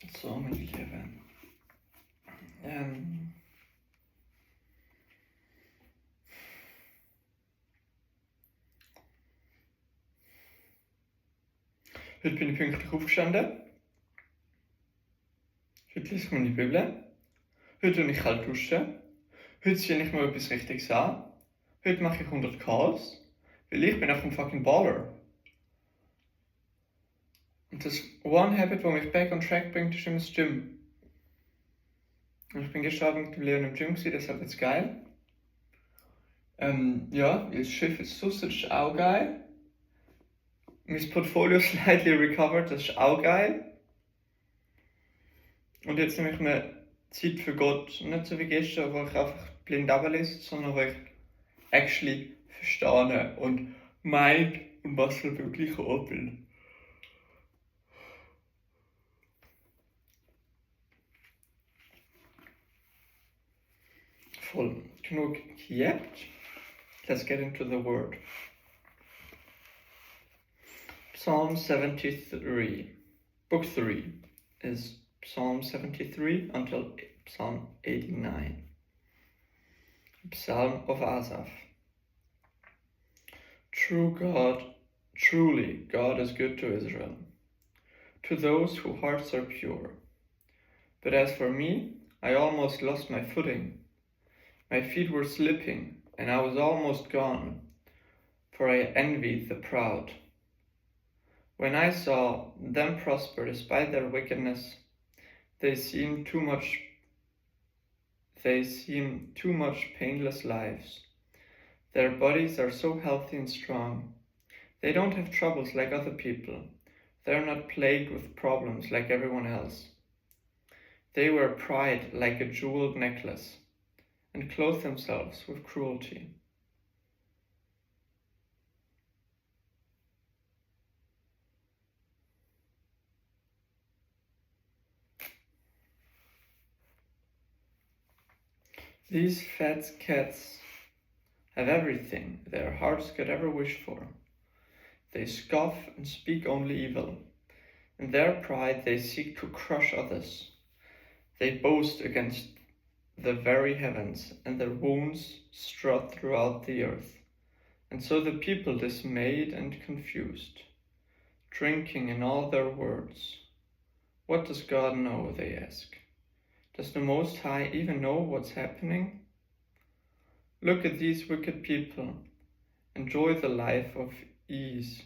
So, meine Lieben. Heute bin ich pünktlich aufgestanden. Heute lese ich meine Bibel. Heute tue ich kalt duschen. Heute ziehe ich mal etwas Richtiges an. Heute mache ich 100 Calls. Weil ich bin einfach ein fucking Baller. Und das One Habit, das mich back on track bringt, ist immer das Gym. Und ich bin gestern Abend mit dem Leon im Gym gewesen, das ist jetzt geil. Ja, das Schiff ist sus, das ist auch geil. Mein Portfolio slightly recovered, das ist auch geil. Und jetzt nehme ich mir Zeit für Gott. Nicht so wie gestern, wo ich einfach blind ablese, sondern wo ich actually verstehe und meint und was er wirklich auch will. Voll. Genug gejebt. Let's get into the word. Psalm 73. Book 3 is Psalm 73 until Psalm 89. Psalm of Asaph. Truly God is good to Israel, to those whose hearts are pure. But as for me, I almost lost my footing. My feet were slipping, and I was almost gone, for I envied the proud. When I saw them prosper despite their wickedness, they seem too much painless lives. Their bodies are so healthy and strong. They don't have troubles like other people. They're not plagued with problems like everyone else. They wear pride like a jeweled necklace and clothe themselves with cruelty. These fat cats have everything their hearts could ever wish for. They scoff and speak only evil. In their pride they seek to crush others. They boast against the very heavens, and their wounds strut throughout the earth. And so the people dismayed and confused, drinking in all their words. What does God know, they ask. Does the Most High even know what's happening? Look at these wicked people. Enjoy the life of ease,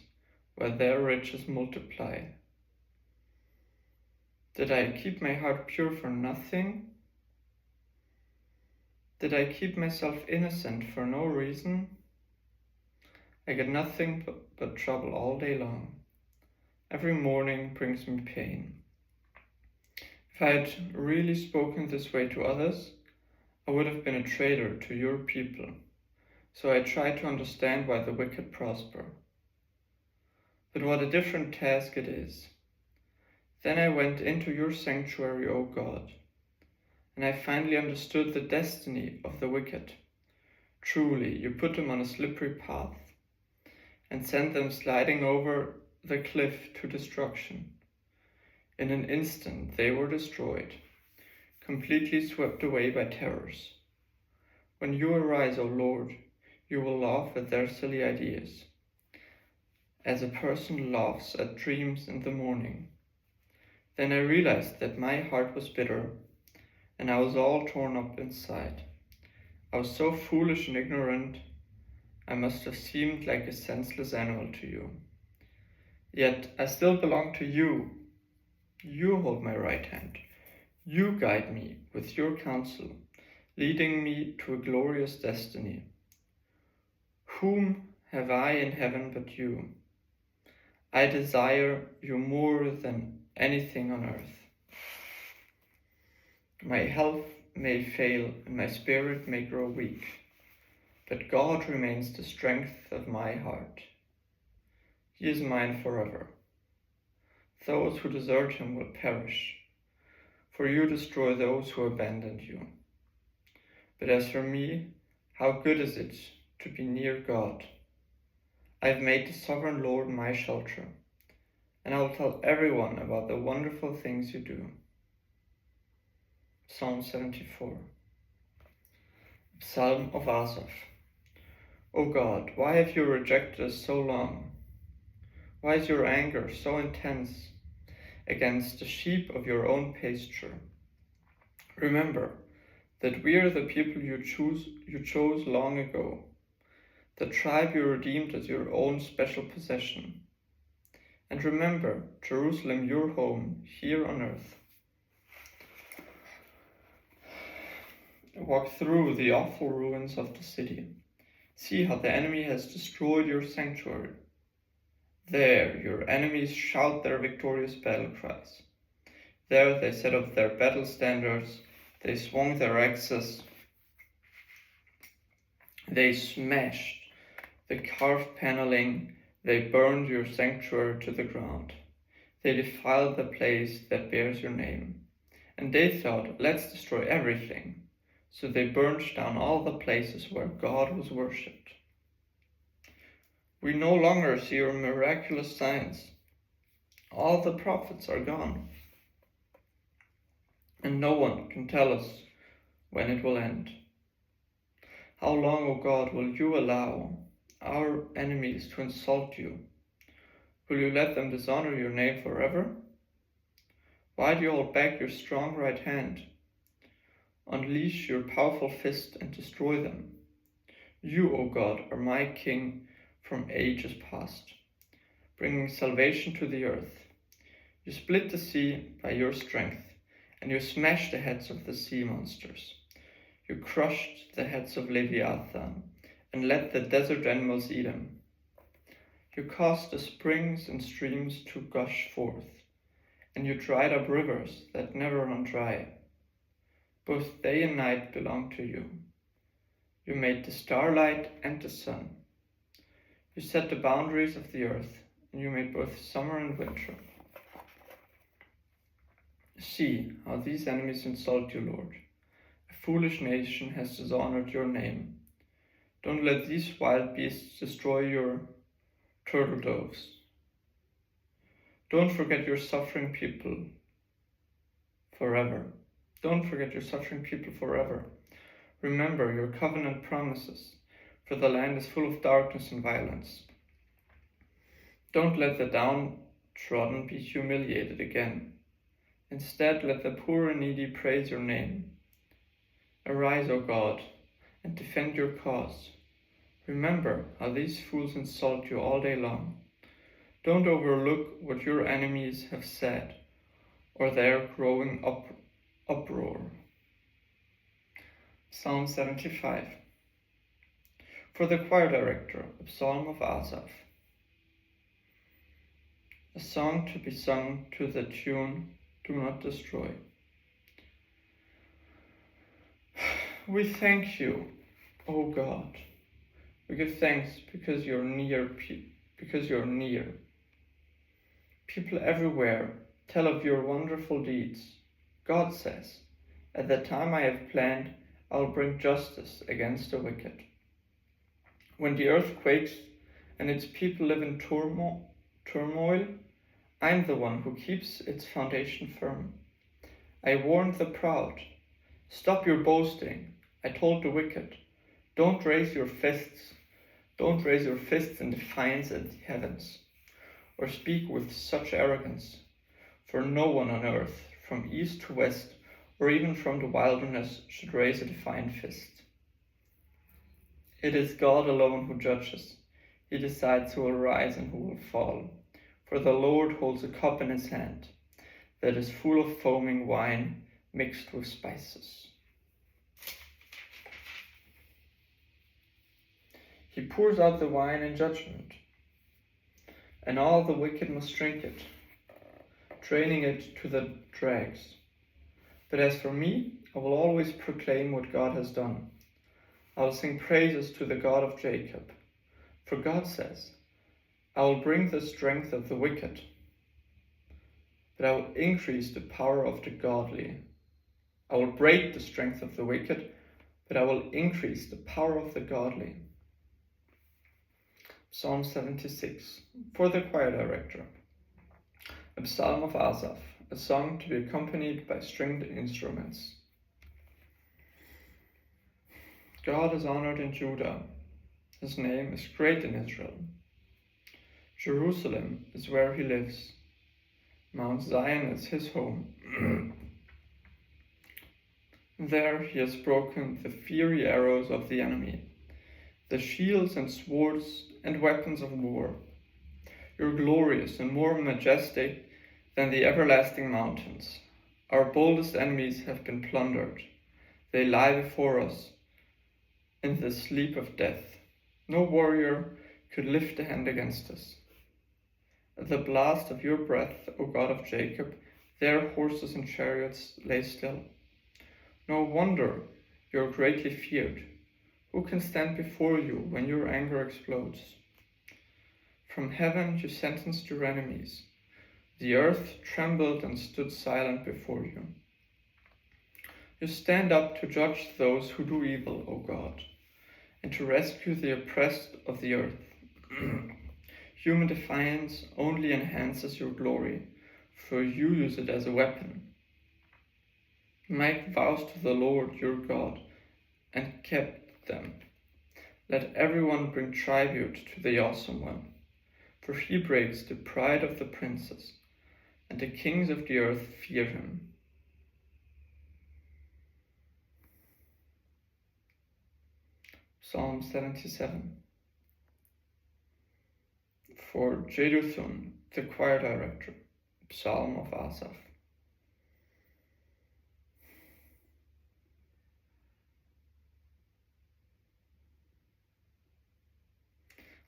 where their riches multiply. Did I keep my heart pure for nothing? Did I keep myself innocent for no reason? I get nothing but trouble all day long. Every morning brings me pain. If I had really spoken this way to others, I would have been a traitor to your people. So I tried to understand why the wicked prosper. But what a different task it is. Then I went into your sanctuary, O God, and I finally understood the destiny of the wicked. Truly, you put them on a slippery path and sent them sliding over the cliff to destruction. In an instant they were destroyed, completely swept away by terrors. When you arise, O Lord, you will laugh at their silly ideas, as a person laughs at dreams in the morning. Then I realized that my heart was bitter, and I was all torn up inside. I was so foolish and ignorant, I must have seemed like a senseless animal to you. Yet I still belong to you. You hold my right hand. You guide me with your counsel, leading me to a glorious destiny. Whom have I in heaven but you? I desire you more than anything on earth. My health may fail and my spirit may grow weak, but God remains the strength of my heart. He is mine forever. Those who desert him will perish, for you destroy those who abandoned you. But as for me, how good is it to be near God? I have made the sovereign Lord my shelter. and I will tell everyone about the wonderful things you do. Psalm 74. Psalm of Asaph. O God, why have you rejected us so long? Why is your anger so intense against the sheep of your own pasture? Remember that we are the people you chose long ago, the tribe you redeemed as your own special possession. And remember Jerusalem, your home here on earth. Walk through the awful ruins of the city. See how the enemy has destroyed your sanctuary. There your enemies shout their victorious battle cries. There they set up their battle standards, they swung their axes, they smashed the carved paneling, they burned your sanctuary to the ground. They defiled the place that bears your name. And they thought, let's destroy everything. So they burned down all the places where God was worshipped. We no longer see your miraculous signs. All the prophets are gone. And no one can tell us when it will end. How long, O God, will you allow our enemies to insult you? Will you let them dishonor your name forever? Why do you hold back your strong right hand? Unleash your powerful fist and destroy them. You, O God, are my King from ages past, bringing salvation to the earth. You split the sea by your strength, and you smashed the heads of the sea monsters. You crushed the heads of Leviathan, and let the desert animals eat them. You caused the springs and streams to gush forth, and you dried up rivers that never run dry. Both day and night belong to you. You made the starlight and the sun. You set the boundaries of the earth, and you made both summer and winter. See how these enemies insult you, Lord. A foolish nation has dishonored your name. Don't let these wild beasts destroy your turtle doves. Don't forget your suffering people forever. Don't forget your suffering people forever. Remember your covenant promises, for the land is full of darkness and violence. Don't let the downtrodden be humiliated again. Instead, let the poor and needy praise your name. Arise, O God, and defend your cause. Remember how these fools insult you all day long. Don't overlook what your enemies have said, or their growing uproar. Psalm 75. For the choir director, a psalm of Asaph. A song to be sung to the tune, Do Not Destroy. We thank you, O God. We give thanks because you're near. People everywhere tell of your wonderful deeds. God says, at the time I have planned, I will bring justice against the wicked. When the earth quakes and its people live in turmoil, I'm the one who keeps its foundation firm. I warned the proud, stop your boasting. I told the wicked, don't raise your fists. Don't raise your fists in defiance at the heavens, or speak with such arrogance, for no one on earth, from east to west, or even from the wilderness, should raise a defiant fist. It is God alone who judges. He decides who will rise and who will fall. For the Lord holds a cup in his hand that is full of foaming wine mixed with spices. He pours out the wine in judgment, and all the wicked must drink it, draining it to the dregs. But as for me, I will always proclaim what God has done. I will sing praises to the God of Jacob. For God says, I will bring the strength of the wicked, but I will increase the power of the godly. I will break the strength of the wicked, but I will increase the power of the godly. Psalm 76, for the choir director. A psalm of Asaph, a song to be accompanied by stringed instruments. God is honored in Judah. His name is great in Israel. Jerusalem is where he lives. Mount Zion is his home. There he has broken the fiery arrows of the enemy, the shields and swords and weapons of war. You're glorious and more majestic than the everlasting mountains. Our boldest enemies have been plundered. They lie before us in the sleep of death. No warrior could lift a hand against us. At the blast of your breath, O God of Jacob, there horses and chariots lay still. No wonder you're greatly feared. Who can stand before you when your anger explodes? From heaven you sentenced your enemies. The earth trembled and stood silent before you. You stand up to judge those who do evil, O God, and to rescue the oppressed of the earth. Human defiance only enhances your glory, for you use it as a weapon. Make vows to the Lord your God, and kept them. Let everyone bring tribute to the Awesome One, for he breaks the pride of the princes, and the kings of the earth fear him. Psalm 77. For Jeduthun, the choir director, Psalm of Asaph.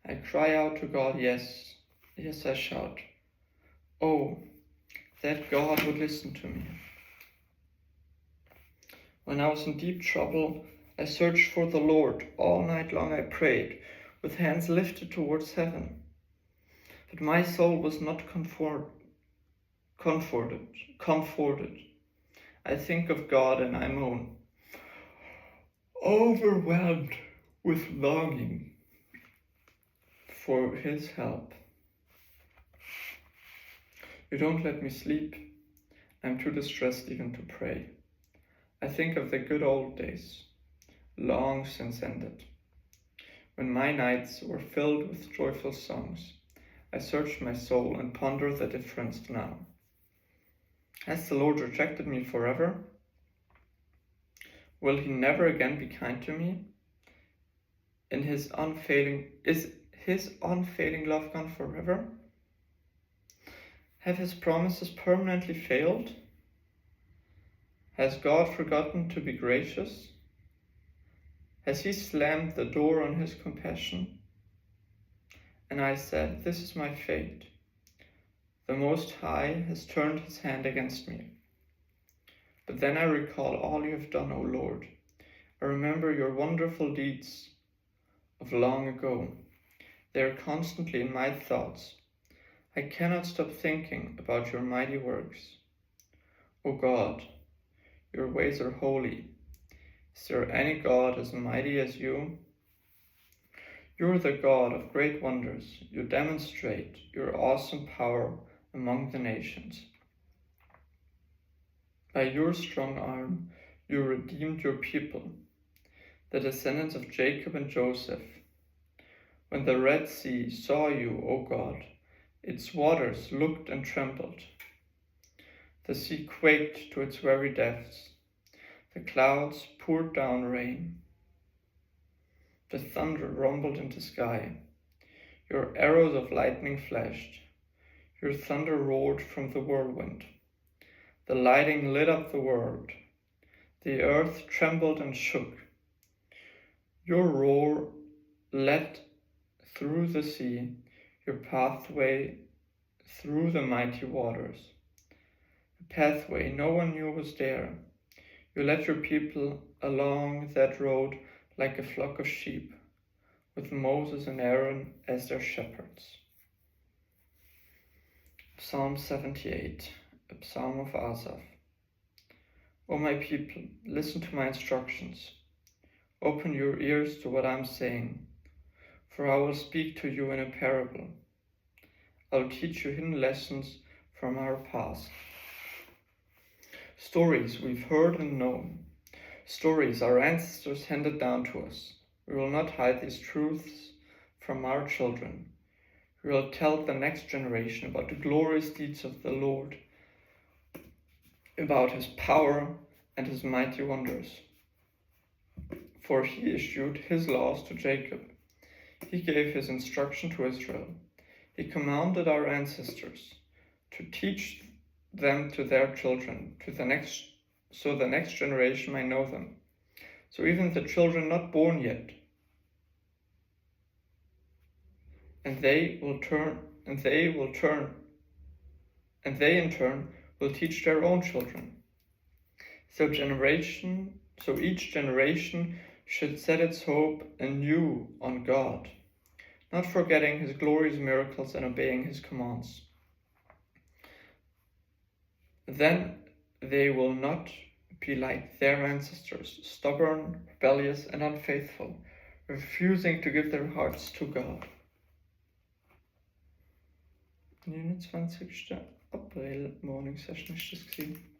I cry out to God, yes, I shout. Oh, that God would listen to me. When I was in deep trouble, I searched for the Lord. All night long I prayed, with hands lifted towards heaven. But my soul was not comforted. I think of God and I moan, overwhelmed with longing for his help. You don't let me sleep. I'm too distressed even to pray. I think of the good old days, long since ended, when my nights were filled with joyful songs. I search my soul and ponder the difference now. Has the Lord rejected me forever? Will he never again be kind to me? Is his unfailing love gone forever? Have his promises permanently failed? Has God forgotten to be gracious? Has he slammed the door on his compassion? And I said, this is my fate. The Most High has turned his hand against me. But then I recall all you have done, O Lord. I remember your wonderful deeds of long ago. They are constantly in my thoughts. I cannot stop thinking about your mighty works. O God, your ways are holy. Is there any God as mighty as you? You are the God of great wonders. You demonstrate your awesome power among the nations. By your strong arm, you redeemed your people, the descendants of Jacob and Joseph. When the Red Sea saw you, O God, its waters looked and trembled. The sea quaked to its very depths. The clouds poured down rain. The thunder rumbled in the sky. Your arrows of lightning flashed. Your thunder roared from the whirlwind. The lightning lit up the world. The earth trembled and shook. Your roar led through the sea, your pathway through the mighty waters. A pathway no one knew was there. You led your people along that road like a flock of sheep, with Moses and Aaron as their shepherds. Psalm 78, a psalm of Asaph. O my people, listen to my instructions. Open your ears to what I am saying, for I will speak to you in a parable. I will teach you hidden lessons from our past. Stories we've heard and known. Stories our ancestors handed down to us. We will not hide these truths from our children. We will tell the next generation about the glorious deeds of the Lord, about his power and his mighty wonders. For he issued his laws to Jacob. He gave his instruction to Israel. He commanded our ancestors to teach them to their children, so the next generation may know them. So even the children not born yet, and they in turn will teach their own children. So each generation should set its hope anew on God, not forgetting his glorious miracles and obeying his commands. Then they will not be like their ancestors, stubborn, rebellious, and unfaithful, refusing to give their hearts to God. 29. April Morning Session ist das gewesen.